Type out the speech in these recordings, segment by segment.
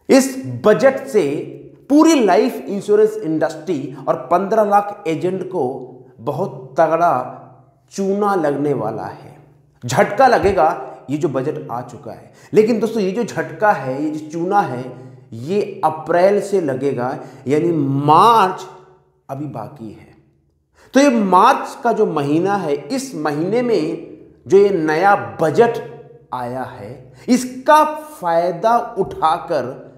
इस बजट से पूरी लाइफ इंश्योरेंस इंडस्ट्री और 15 लाख एजेंट को बहुत तगड़ा चूना लगने वाला है, झटका लगेगा। ये जो बजट आ चुका है, लेकिन दोस्तों ये जो झटका है, ये जो चूना है, ये अप्रैल से लगेगा, यानी मार्च अभी बाकी है। तो ये मार्च का जो महीना है, इस महीने में जो ये नया बजट आया है, इसका फायदा उठाकर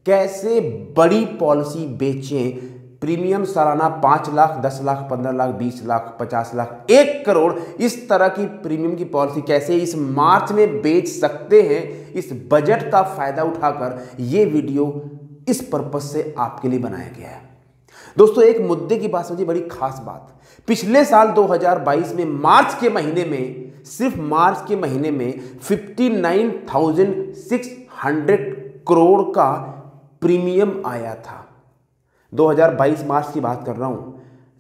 कैसे बड़ी पॉलिसी बेचें, प्रीमियम सालाना 5 लाख, 10 लाख, 15 लाख, 20 लाख, 50 लाख, 1 करोड़, इस तरह की प्रीमियम की पॉलिसी कैसे इस मार्च में बेच सकते हैं, इस बजट का फायदा उठाकर ये वीडियो इस पर्पस से आपके लिए बनाया गया है। दोस्तों एक मुद्दे की बात समझिए, बड़ी खास बात। पिछले साल 2022 में मार्च के महीने में, सिर्फ मार्च के महीने में 59,600 करोड़ का प्रीमियम आया था। 2022 मार्च की बात कर रहा हूं,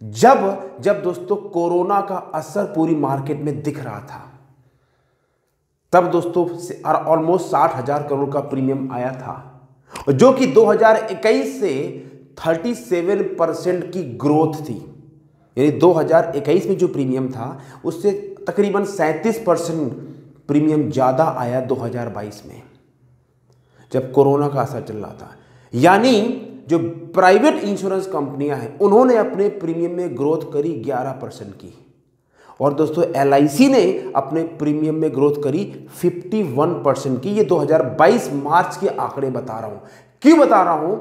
जब दोस्तों कोरोना का असर पूरी मार्केट में दिख रहा था, तब दोस्तों ऑलमोस्ट 60,000 करोड़ का प्रीमियम आया था, जो कि 2021 से 37% की ग्रोथ थी। यानी 2021 में जो प्रीमियम था उससे तकरीबन 37% प्रीमियम ज़्यादा आया 2022 में, जब कोरोना का असर चल रहा था। यानी जो प्राइवेट इंश्योरेंस कंपनियां हैं, उन्होंने अपने प्रीमियम में ग्रोथ करी 11% की, और दोस्तों LIC ने अपने प्रीमियम में ग्रोथ करी 51% की। ये 2022 मार्च के आंकड़े बता रहा हूं। क्यों बता रहा हूं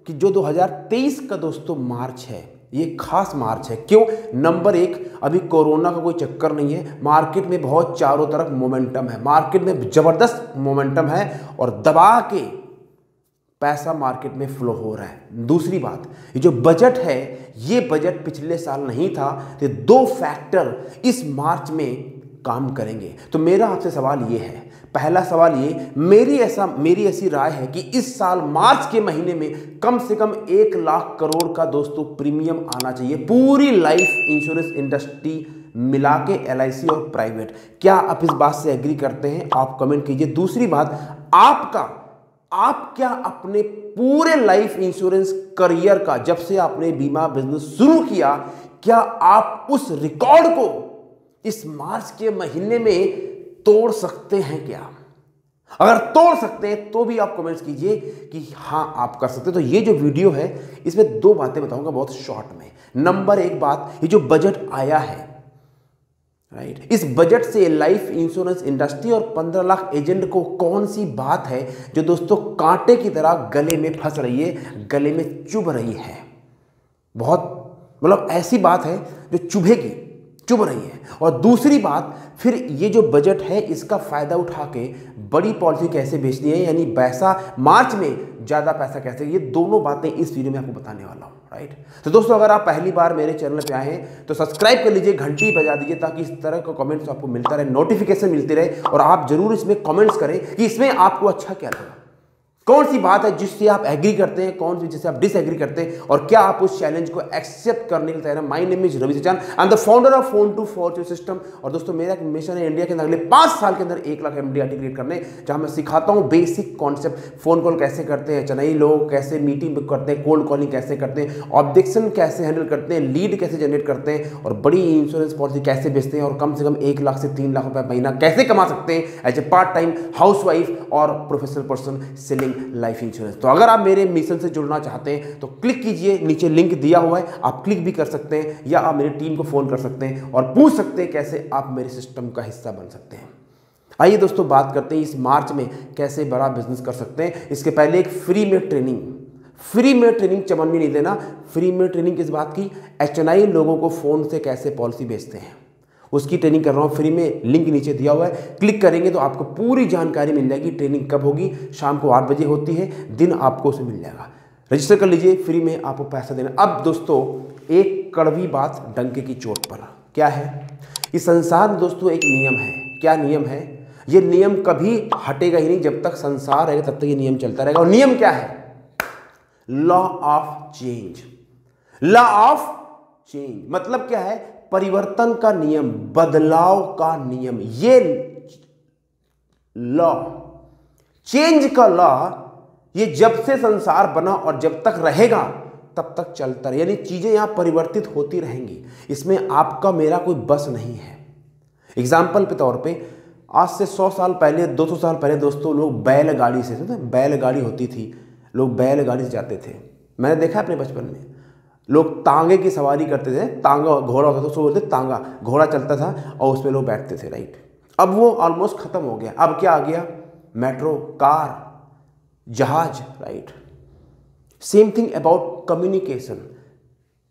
कि जो 2023 का दोस्तों मार्च है, ये खास मार्च है। क्यों? नंबर 1, अभी कोरोना का कोई चक्कर नहीं है, मार्केट में बहुत चारों तरफ मोमेंटम है, मार्केट में जबरदस्त मोमेंटम है, और दबा के पैसा मार्केट में फ्लो हो रहा है। दूसरी बात, ये जो बजट है, ये बजट पिछले साल नहीं था। तो 2 फैक्टर इस मार्च में काम करेंगे। तो मेरा आपसे सवाल ये है, पहला सवाल ये, मेरी ऐसी राय है कि इस साल मार्च के महीने में कम से कम 1 लाख करोड़ का दोस्तों प्रीमियम आना चाहिए, पूरी लाइफ इंश्योरेंस इंडस्ट्री मिला के, LIC और प्राइवेट। क्या आप इस बात से एग्री करते हैं? आप कमेंट कीजिए। दूसरी बात, आप क्या अपने पूरे लाइफ इंश्योरेंस करियर का, जब से आपने बीमा बिजनेस शुरू किया, क्या आप उस रिकॉर्ड को इस मार्च के महीने में तोड़ सकते हैं क्या? अगर तोड़ सकते हैं तो भी आप कमेंट्स कीजिए कि हाँ आप कर सकते हैं। तो ये जो वीडियो है, इसमें 2 बातें बताऊंगा बहुत शॉर्ट में। नंबर 1 बात, ये जो बजट आया है, राइट, इस बजट से लाइफ इंश्योरेंस इंडस्ट्री और 15 लाख एजेंट को कौन सी बात है जो दोस्तों कांटे की तरह गले में फंस रही है, गले में चुभ रही है। बहुत मतलब ऐसी बात है जो चुभ रही है। और दूसरी बात, फिर ये जो बजट है, इसका फायदा उठा के बड़ी पॉलिसी कैसे बेचनी है, यानी पैसा मार्च में ज़्यादा पैसा कैसे, ये दोनों बातें इस वीडियो में आपको बताने वाला हूँ, राइट। तो दोस्तों अगर आप पहली बार मेरे चैनल पे आए हैं तो सब्सक्राइब कर लीजिए, घंटी बजा दीजिए, ताकि इस तरह का कमेंट्स आपको मिलता रहे, नोटिफिकेशन मिलती रहे। और आप जरूर इसमें कमेंट्स करें कि इसमें आपको अच्छा क्या लगा, कौन सी बात है जिससे आप एग्री करते हैं, कौन सी जिससे आप डिसएग्री करते हैं, और क्या आप उस चैलेंज को एक्सेप्ट करने के लिए तैयार हैं। My name is Ravi Sachan, I am the founder of phone to fortune system. और दोस्तों मेरा एक मिशन है इंडिया के अंदर अगले 5 साल के अंदर 1 लाख MDRT क्रिएट करने, जहां मैं सिखाता हूं बेसिक कॉन्सेप्ट, फोन कॉल कैसे करते हैं, चेन्नई लोग कैसे मीटिंग बुक करते हैं, कोल्ड कॉलिंग कैसे करते हैं, ऑब्जेक्शन कैसे हैंडल करते हैं, लीड कैसे जनरेट करते हैं, और बड़ी इंश्योरेंस पॉलिसी कैसे बेचते हैं, और कम से कम 1 लाख से 3 लाख रुपए महीना कैसे कमा सकते हैं as a part time housewife और professional person selling life insurance. तो अगर आप मेरे मिशन से जुड़ना चाहते हैं तो क्लिक कीजिए, नीचे लिंक दिया हुआ है, आप क्लिक भी कर सकते हैं, या आप मेरी टीम को फोन कर सकते हैं और पूछ सकते हैं कैसे आप मेरे सिस्टम का हिस्सा बन सकते हैं। आइए दोस्तों बात करते हैं इस मार्च में कैसे बड़ा बिजनेस कर सकते हैं। इसके पहले एक फ्री में ट्रेनिंग चमन भी नहीं देना। फ्री में ट्रेनिंग किस बात की? HNI लोगों को फोन से कैसे पॉलिसी बेचते हैं, उसकी ट्रेनिंग कर रहा हूँ फ्री में, लिंक नीचे दिया हुआ है, क्लिक करेंगे तो आपको पूरी जानकारी मिल जाएगी। ट्रेनिंग कब होगी? शाम को 8 बजे होती है, दिन आपको उसे मिल जाएगा। रजिस्टर कर लीजिए, फ्री में आपको पैसा देना। अब दोस्तों एक कड़वी बात डंके की चोट पर, क्या है? इस संसार में दोस्तों एक नियम है। क्या नियम है? ये नियम कभी हटेगा ही नहीं, जब तक संसार है तब तक ये नियम चलता रहेगा। और नियम क्या है? Law of change. Law of change मतलब क्या है? परिवर्तन का नियम, बदलाव का नियम। ये लॉ, चेंज का लॉ, ये जब से संसार बना और जब तक रहेगा तब तक चलता रहे, यानी चीजें यहां परिवर्तित होती रहेंगी, इसमें आपका मेरा कोई बस नहीं है। एग्जाम्पल के तौर पे आज से 100 साल पहले 200 साल पहले दोस्तों लोग बैलगाड़ी से, बैलगाड़ी होती थी, लोग बैलगाड़ी से जाते थे। मैंने देखा अपने बचपन में लोग तांगे की सवारी करते थे, तांगा घोड़ा होता था उसको बोलते तांगा, घोड़ा चलता था और उसमें लोग बैठते थे, राइट। अब वो ऑलमोस्ट खत्म हो गया। अब क्या आ गया? मेट्रो, कार, जहाज, right. Same thing about communication.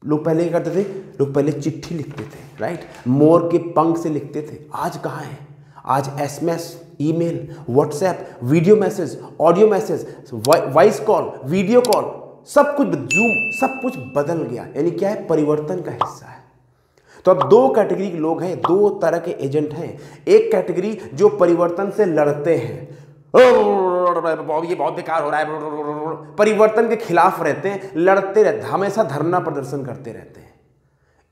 लोग पहले क्या करते थे? लोग पहले चिट्ठी लिखते थे, राइट, मोर के पंख से लिखते थे। आज कहाँ है? आज SMS, email, WhatsApp, video message, audio message, voice call, video call, सब कुछ, जूम, सब कुछ बदल गया। यानी क्या है? परिवर्तन का हिस्सा है। तो अब दो कैटेगरी के लोग हैं, दो तरह के एजेंट हैं। एक कैटेगरी जो परिवर्तन से लड़ते हैं, ये बहुत बेकार हो रहा है, परिवर्तन के खिलाफ रहते हैं, लड़ते रहते हैं, हमेशा धरना प्रदर्शन करते रहते हैं,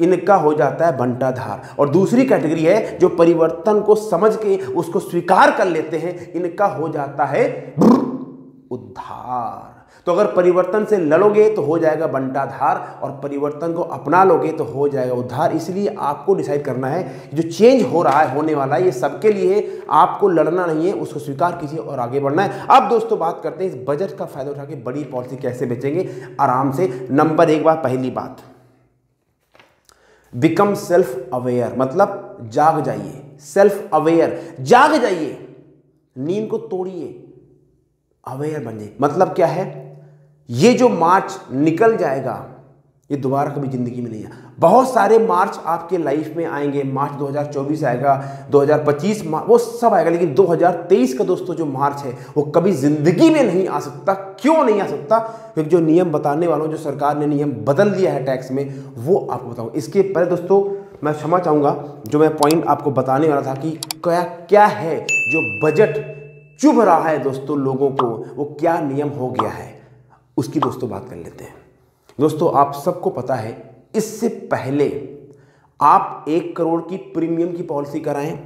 इनका हो जाता है बंटाधार। और दूसरी कैटेगरी है जो परिवर्तन को समझ के उसको स्वीकार कर लेते हैं, इनका हो जाता है उद्धार। तो अगर परिवर्तन से लड़ोगे तो हो जाएगा बंटाधार, और परिवर्तन को अपना लोगे तो हो जाएगा उद्धार। इसलिए आपको डिसाइड करना है कि जो चेंज हो रहा है, होने वाला है, ये सबके लिए, आपको लड़ना नहीं है, उसको स्वीकार कीजिए और आगे बढ़ना है। अब दोस्तों बात करते हैं इस बजट का फायदा उठा के बड़ी पॉलिसी कैसे बेचेंगे आराम से। नंबर 1 बात, पहली बात, बिकम सेल्फ अवेयर, मतलब जाग जाइए। सेल्फ अवेयर, जाग जाइए, नींद को तोड़िए, अवेयर बन जाइए। मतलब क्या है? ये जो मार्च निकल जाएगा ये दोबारा कभी जिंदगी में नहीं आएगा। बहुत सारे मार्च आपके लाइफ में आएंगे, मार्च 2024 आएगा, 2025 वो सब आएगा, लेकिन 2023 का दोस्तों जो मार्च है वो कभी जिंदगी में नहीं आ सकता। क्यों नहीं आ सकता? क्योंकि जो नियम बताने वालों, जो सरकार ने नियम बदल दिया है टैक्स में, वो आपको बताऊंगा। इसके पहले दोस्तों मैं क्षमा चाहूंगा, जो मैं पॉइंट आपको बताने वाला था कि क्या क्या है जो बजट चुभ रहा है दोस्तों लोगों को, वो क्या नियम हो गया है, उसकी दोस्तों बात कर लेते हैं। दोस्तों आप सबको पता है, इससे पहले आप 1 करोड़ की प्रीमियम की पॉलिसी कराएं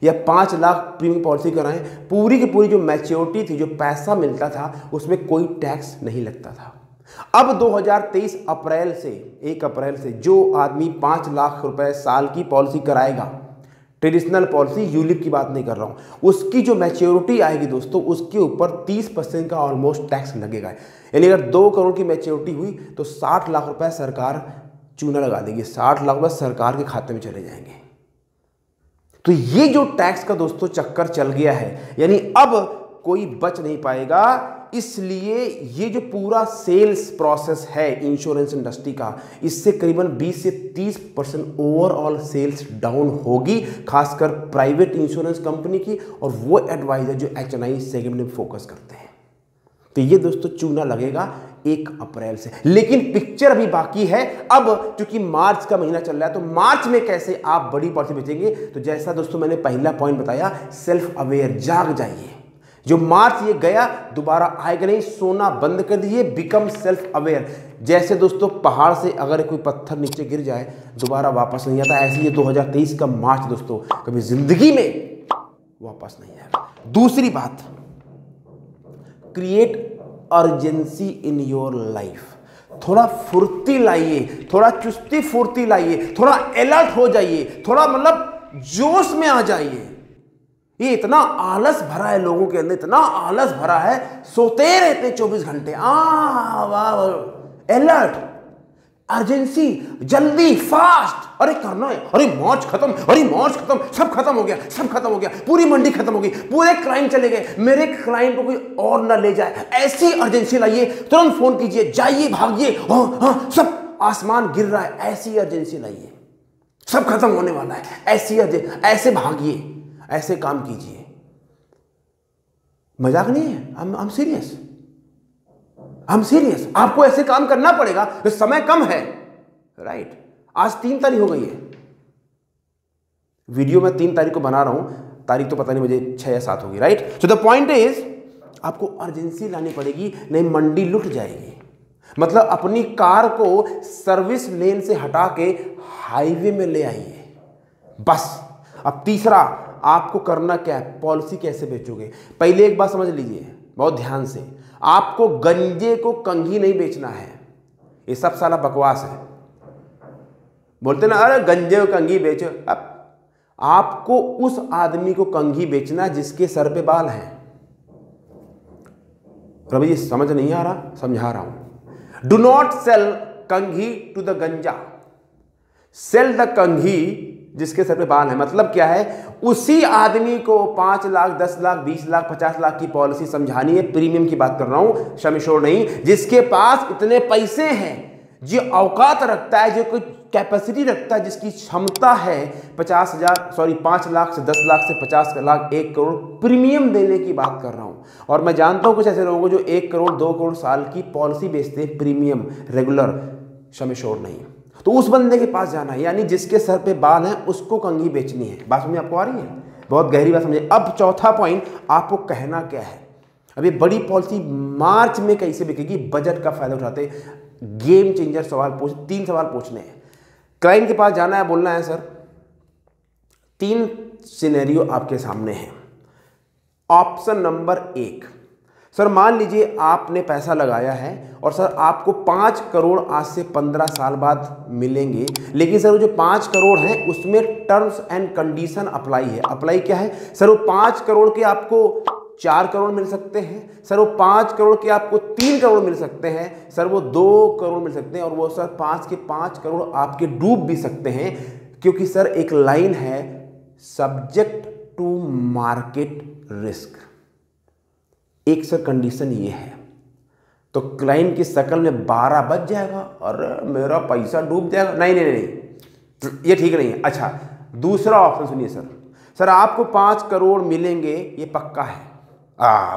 या 5 लाख प्रीमियम पॉलिसी कराएं, पूरी की पूरी जो मैच्योरिटी थी, जो पैसा मिलता था, उसमें कोई टैक्स नहीं लगता था। अब 2023 अप्रैल से 1 अप्रैल से जो आदमी 5 लाख रुपए साल की पॉलिसी कराएगा, ट्रेडिशनल पॉलिसी, यूलिप की बात नहीं कर रहा हूं, उसकी जो मैच्योरिटी आएगी दोस्तों, उसके ऊपर 30% का ऑलमोस्ट टैक्स लगेगा। यानी अगर 2 करोड़ की मैच्योरिटी हुई तो 60 लाख रुपए सरकार चूना लगा देगी, 60 लाख रुपए सरकार के खाते में चले जाएंगे। तो ये जो टैक्स का दोस्तों चक्कर चल गया है, यानी अब कोई बच नहीं पाएगा। इसलिए ये जो पूरा सेल्स प्रोसेस है इंश्योरेंस इंडस्ट्री का, इससे करीबन 20 से 30% ओवरऑल सेल्स डाउन होगी, खासकर प्राइवेट इंश्योरेंस कंपनी की और वो एडवाइजर जो HNI सेगमेंट में फोकस करते हैं। तो ये दोस्तों चूना लगेगा 1 अप्रैल से, लेकिन पिक्चर अभी बाकी है। अब क्योंकि मार्च का महीना चल रहा है, तो मार्च में कैसे आप बड़ी पॉलिसी बेचेंगे? तो जैसा दोस्तों मैंने पहला पॉइंट बताया, सेल्फ अवेयर, जाग जाइए। जो मार्च ये गया दोबारा आएगा नहीं, सोना बंद कर दीजिए, बिकम सेल्फ अवेयर। जैसे दोस्तों पहाड़ से अगर कोई पत्थर नीचे गिर जाए दोबारा वापस नहीं आता, ऐसे ये 2023 का मार्च दोस्तों कभी जिंदगी में वापस नहीं आएगा। दूसरी बात, create urgency in your life. थोड़ा फुर्ती लाइए, थोड़ा चुस्ती फुर्ती लाइए, थोड़ा अलर्ट हो जाइए, थोड़ा मतलब जोश में आ जाइए। ये इतना आलस भरा है लोगों के अंदर, इतना आलस भरा है, सोते रहते 24 घंटे। अलर्ट, अर्जेंसी, जल्दी, फास्ट, अरे करना है, अरे मार्च खत्म, अरे मार्च खत्म, सब खत्म हो गया, सब खत्म हो गया, पूरी मंडी खत्म हो गई, पूरे क्लाइंट चले गए, मेरे क्लाइंट को कोई और ना ले जाए, ऐसी अर्जेंसी लाइए। तुरंत फोन कीजिए, जाइए, भागिए, हाँ सब आसमान गिर रहा है, ऐसी अर्जेंसी लाइए, सब खत्म होने वाला है, ऐसी ऐसे भागिए, ऐसे काम कीजिए। मजाक नहीं है, I am serious, I am serious. आपको ऐसे काम करना पड़ेगा, तो समय कम है, राइट। आज 3 तारीख हो गई है, वीडियो मैं 3 तारीख को बना रहा हूं, तारीख तो पता नहीं, मुझे 6 या 7 होगी, right. So the point is, आपको अर्जेंसी लानी पड़ेगी, नहीं मंडी लुट जाएगी। मतलब अपनी कार को सर्विस लेन से हटा के हाईवे में ले आइए, बस। अब तीसरा आपको करना क्या है, पॉलिसी कैसे बेचोगे। पहले एक बात समझ लीजिए बहुत ध्यान से, आपको गंजे को कंघी नहीं बेचना है। ये सब साला बकवास है। बोलते ना अरे गंजे को कंघी बेचो, अब आपको उस आदमी को कंघी बेचना जिसके सर पे बाल हैं। रवि जी समझ नहीं आ रहा, समझा रहा हूं। डू नॉट सेल कंघी टू द गंजा, सेल द कंघी जिसके सर पे बाल है। मतलब क्या है, उसी आदमी को 5 लाख 10 लाख 20 लाख 50 लाख की पॉलिसी समझानी है। प्रीमियम की बात कर रहा हूं, शमिशोर नहीं। जिसके पास इतने पैसे हैं, जो औकात रखता है, जो कोई कैपेसिटी रखता है, जिसकी क्षमता है 5 लाख से 10 लाख से 50 लाख 1 करोड़ प्रीमियम देने की बात कर रहा हूं। और मैं जानता हूं कुछ ऐसे लोगों को जो 1 करोड़ 2 करोड़ साल की पॉलिसी बेचते हैं प्रीमियम रेगुलर, शमिशोर नहीं। तो उस बंदे के पास जाना है, यानी जिसके सर पे बाल हैं उसको कंघी बेचनी है। बात समझ आपको आ रही है? बहुत गहरी बात समझिए। अब चौथा पॉइंट आपको कहना क्या है। अब ये बड़ी पॉलिसी मार्च में कैसे बिकेगी, बजट का फायदा उठाते गेम चेंजर सवाल 3 सवाल पूछने हैं। क्लाइंट के पास जाना है, बोलना है सर 3 सिनेरियो आपके सामने हैं। ऑप्शन नंबर 1, सर मान लीजिए आपने पैसा लगाया है और सर आपको 5 करोड़ आज से 15 साल बाद मिलेंगे, लेकिन सर वो जो 5 करोड़ हैं उसमें टर्म्स एंड कंडीशन अप्लाई है। अप्लाई क्या है सर, वो 5 करोड़ के आपको 4 करोड़ मिल सकते हैं, सर वो 5 करोड़ के आपको 3 करोड़ मिल सकते हैं, सर वो 2 करोड़ मिल सकते हैं, और वो सर 5 के 5 करोड़ आपके डूब भी सकते हैं। क्योंकि सर एक लाइन है, सब्जेक्ट टू मार्केट रिस्क। एक सर कंडीशन ये है। तो क्लाइंट की शकल में 12 बच जाएगा, अरे मेरा पैसा डूब जाएगा। नहीं नहीं नहीं, ये ठीक नहीं है। अच्छा, दूसरा ऑप्शन सुनिए सर, सर आपको 5 करोड़ मिलेंगे, ये पक्का है।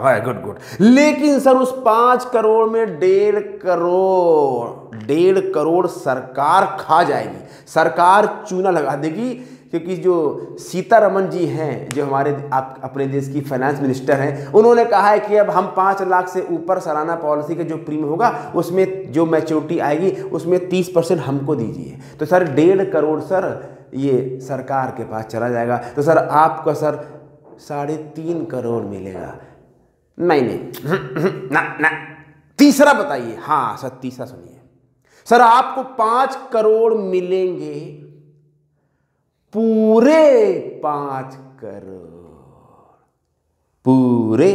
Very good good. लेकिन सर उस 5 करोड़ में 1.5 करोड़ सरकार खा जाएगी, सरकार चूना लगा देगी। क्योंकि जो सीतारमण जी हैं, जो हमारे अपने देश की फाइनेंस मिनिस्टर हैं, उन्होंने कहा है कि अब हम 5 लाख से ऊपर सालाना पॉलिसी का जो प्रीमियम होगा उसमें जो मैच्योरिटी आएगी उसमें 30% हमको दीजिए। तो सर 1.5 करोड़ सर ये सरकार के पास चला जाएगा। तो सर आपको सर 3.5 करोड़ मिलेगा। नहीं ना। तीसरा बताइए। हाँ सर तीसरा सुनिए, सर आपको 5 करोड़ मिलेंगे, पूरे 5 करोड़, पूरे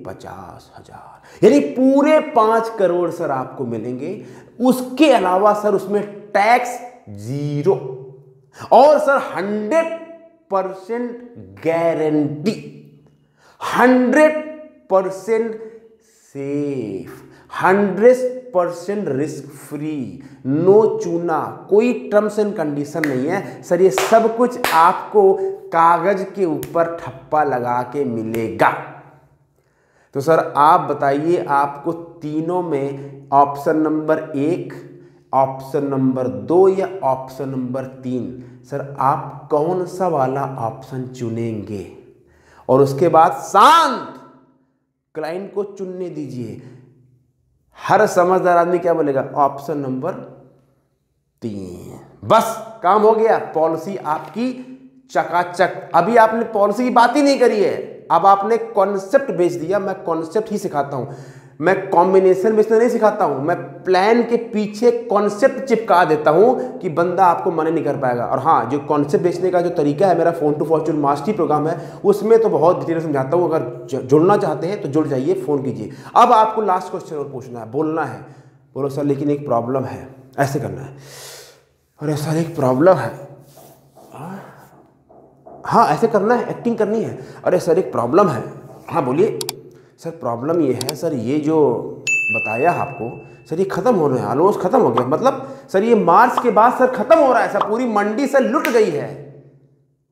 50,000, यानी पूरे 5 करोड़ सर आपको मिलेंगे। उसके अलावा सर उसमें टैक्स 0 और sir 100% guarantee, 100% safe, 100% risk free, no चूना, कोई टर्म्स एंड कंडीशन नहीं है सर। ये सब कुछ आपको कागज के ऊपर ठप्पा लगा के मिलेगा। तो सर आप बताइए, आपको तीनों में ऑप्शन नंबर 1, ऑप्शन नंबर 2 या ऑप्शन नंबर 3, सर आप कौन सा वाला ऑप्शन चुनेंगे? और उसके बाद शांत क्लाइंट को चुनने दीजिए। हर समझदार आदमी क्या बोलेगा? Option number 3। बस काम हो गया, पॉलिसी आपकी चकाचक। अभी आपने पॉलिसी की बात ही नहीं करी है, अब आपने कॉन्सेप्ट बेच दिया। मैं कॉन्सेप्ट ही सिखाता हूं, मैं कॉम्बिनेशन बेचना नहीं सिखाता हूं, मैं प्लान के पीछे कॉन्सेप्ट चिपका देता हूं कि बंदा आपको मना नहीं कर पाएगा। और हाँ, जो कॉन्सेप्ट बेचने का जो तरीका है, मेरा phone to fortune mastery program है, उसमें तो बहुत डिटेल समझाता हूं। अगर जुड़ना चाहते हैं तो जुड़ जाइए, फोन कीजिए। अब आपको लास्ट क्वेश्चन और पूछना है, बोलना है। बोलो सर लेकिन एक प्रॉब्लम है, ऐसे करना है। अरे सर एक प्रॉब्लम है, हाँ ऐसे करना है, एक्टिंग करनी है। अरे सर एक प्रॉब्लम है, हाँ बोलिए। सर प्रॉब्लम ये है सर, ये जो बताया आपको सर, ये खत्म हो रहा है, ऑलमोस्ट खत्म हो गया। मतलब सर ये मार्च के बाद सर खत्म हो रहा है सर, पूरी मंडी सर लुट गई है।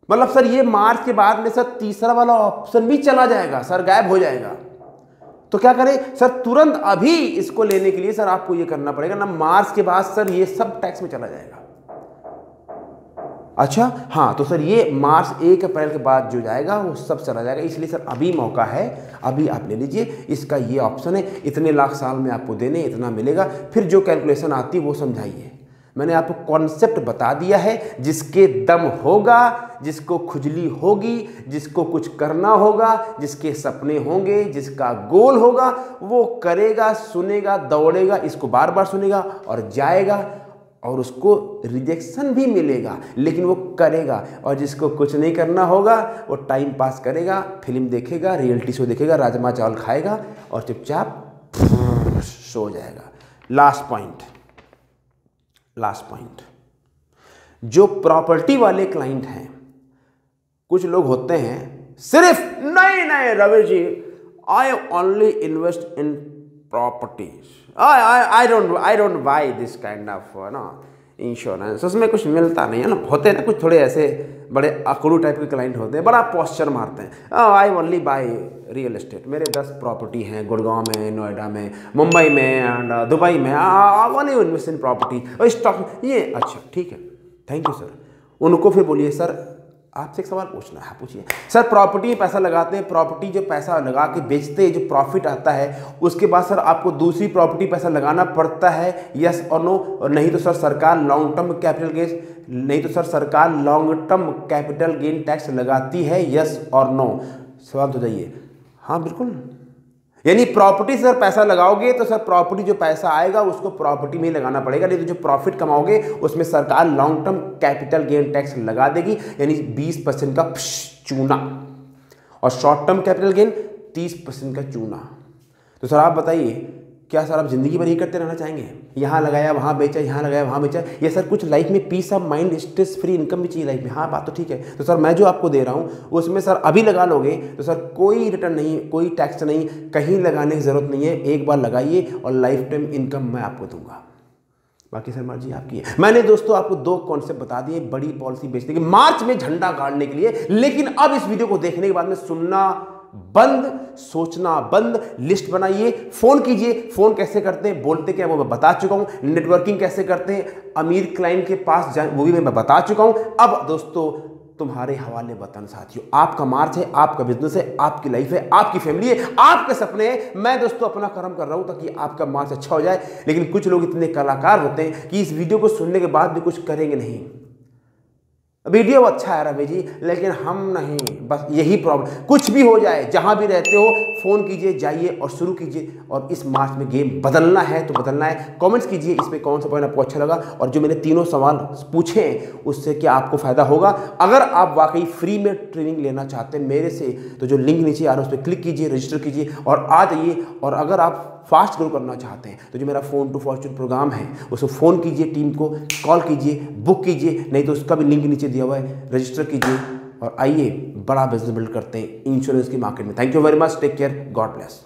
मतलब सर ये मार्च के बाद में सर तीसरा वाला ऑप्शन भी चला जाएगा सर, गायब हो जाएगा। तो क्या करें सर? तुरंत अभी इसको लेने के लिए सर आपको ये करना पड़ेगा ना, मार्च के बाद सर ये सब टैक्स में चला जाएगा। अच्छा हाँ, तो सर ये मार्च 1 अप्रैल के बाद जो जाएगा वो सब चला जाएगा। इसलिए सर अभी मौका है, अभी आप ले लीजिए। इसका ये ऑप्शन है, इतने लाख साल में आपको देने, इतना मिलेगा। फिर जो कैलकुलेशन आती है वो समझाइए। मैंने आपको कॉन्सेप्ट बता दिया है। जिसके दम होगा, जिसको खुजली होगी, जिसको कुछ करना होगा, जिसके सपने होंगे, जिसका गोल होगा, वो करेगा, सुनेगा, दौड़ेगा, इसको बार बार सुनेगा और जाएगा, और उसको रिजेक्शन भी मिलेगा, लेकिन वो करेगा। और जिसको कुछ नहीं करना होगा वो टाइम पास करेगा, फिल्म देखेगा, रियलिटी शो देखेगा, राजमा चावल खाएगा और चुपचाप सो जाएगा। लास्ट पॉइंट, जो प्रॉपर्टी वाले क्लाइंट हैं, कुछ लोग होते हैं सिर्फ नहीं Ravi ji, I only invest in properties, I don't buy this kind of insurance, उसमें कुछ मिलता नहीं है ना। होते हैं ना कुछ थोड़े ऐसे बड़े अकड़ू टाइप के क्लाइंट होते हैं, बड़ा पोस्चर मारते हैं, I only by real estate, मेरे 10 प्रॉपर्टी हैं गुड़गांव में, नोएडा में, मुंबई में एंड दुबई में, I want to invest in property, stock ये। अच्छा ठीक है, थैंक यू सर। उनको फिर बोलिए सर आपसे एक सवाल पूछना है, पूछिए सर। प्रॉपर्टी में पैसा लगाते हैं, प्रॉपर्टी जो पैसा लगा के बेचते हैं, जो प्रॉफिट आता है, उसके बाद सर आपको दूसरी प्रॉपर्टी पैसा लगाना पड़ता है, यस और नो? और नहीं तो सर सरकार long term capital gain tax लगाती है, यस और नो? सवाल तो जाइए, हाँ बिल्कुल। यानी प्रॉपर्टी से सर पैसा लगाओगे तो सर प्रॉपर्टी जो पैसा आएगा उसको प्रॉपर्टी में ही लगाना पड़ेगा, नहीं तो जो प्रॉफिट कमाओगे उसमें सरकार long term capital gain tax लगा देगी, यानी 20% का चूना, और शॉर्ट टर्म कैपिटल गेन 30% का चूना। तो सर आप बताइए, क्या सर आप जिंदगी भर ही करते रहना चाहेंगे? यहाँ लगाया वहाँ बेचा, यहाँ लगाया वहाँ बेचा, ये सर कुछ लाइफ में peace of mind, stress free income भी चाहिए लाइफ में। हाँ बात तो ठीक है। तो सर मैं जो आपको दे रहा हूँ उसमें सर अभी लगा लोगे तो सर कोई रिटर्न नहीं, कोई टैक्स नहीं, कहीं लगाने की ज़रूरत नहीं है, एक बार लगाइए और लाइफ टाइम इनकम मैं आपको दूंगा। बाकी सर मर्जी आपकी है। मैंने दोस्तों आपको 2 कॉन्सेप्ट बता दिए बड़ी पॉलिसी बेचने के, मार्च में झंडा गाड़ने के लिए। लेकिन अब इस वीडियो को देखने के बाद में सुनना बंद, सोचना बंद, लिस्ट बनाइए, फोन कीजिए। फोन कैसे करते हैं, बोलते क्या वो मैं बता चुका हूं, नेटवर्किंग कैसे करते हैं, अमीर क्लाइंट के पास जाए वो भी मैं बता चुका हूं। अब दोस्तों तुम्हारे हवाले वतन साथियों, आपका मार्च है, आपका बिजनेस है, आपकी लाइफ है, आपकी फैमिली है, आपके सपने हैं। मैं दोस्तों अपना कर्म कर रहा हूं ताकि आपका मार्च अच्छा हो जाए। लेकिन कुछ लोग इतने कलाकार होते हैं कि इस वीडियो को सुनने के बाद भी कुछ करेंगे नहीं। वीडियो अच्छा है रवि जी, लेकिन हम नहीं, बस यही प्रॉब्लम। कुछ भी हो जाए, जहां भी रहते हो फोन कीजिए, जाइए और शुरू कीजिए। और इस मार्च में गेम बदलना है तो बदलना है। कमेंट्स कीजिए इसमें कौन सा पॉइंट आपको अच्छा लगा, और जो मैंने 3 सवाल पूछे हैं उससे क्या आपको फायदा होगा। अगर आप वाकई फ्री में ट्रेनिंग लेना चाहते हैं मेरे से, तो जो लिंक नीचे आ रहा है उस पर क्लिक कीजिए, रजिस्टर कीजिए और आ जाइए। और अगर आप फास्ट ग्रो करना चाहते हैं तो जो मेरा फोन टू फॉर्च्यून प्रोग्राम है उसको फ़ोन कीजिए, टीम को कॉल कीजिए, बुक कीजिए, नहीं तो उसका भी लिंक नीचे दिया हुआ है, रजिस्टर कीजिए और आइए बड़ा बिजनेस बिल्ड करते हैं इंश्योरेंस की मार्केट में। Thank you very much, take care, God bless.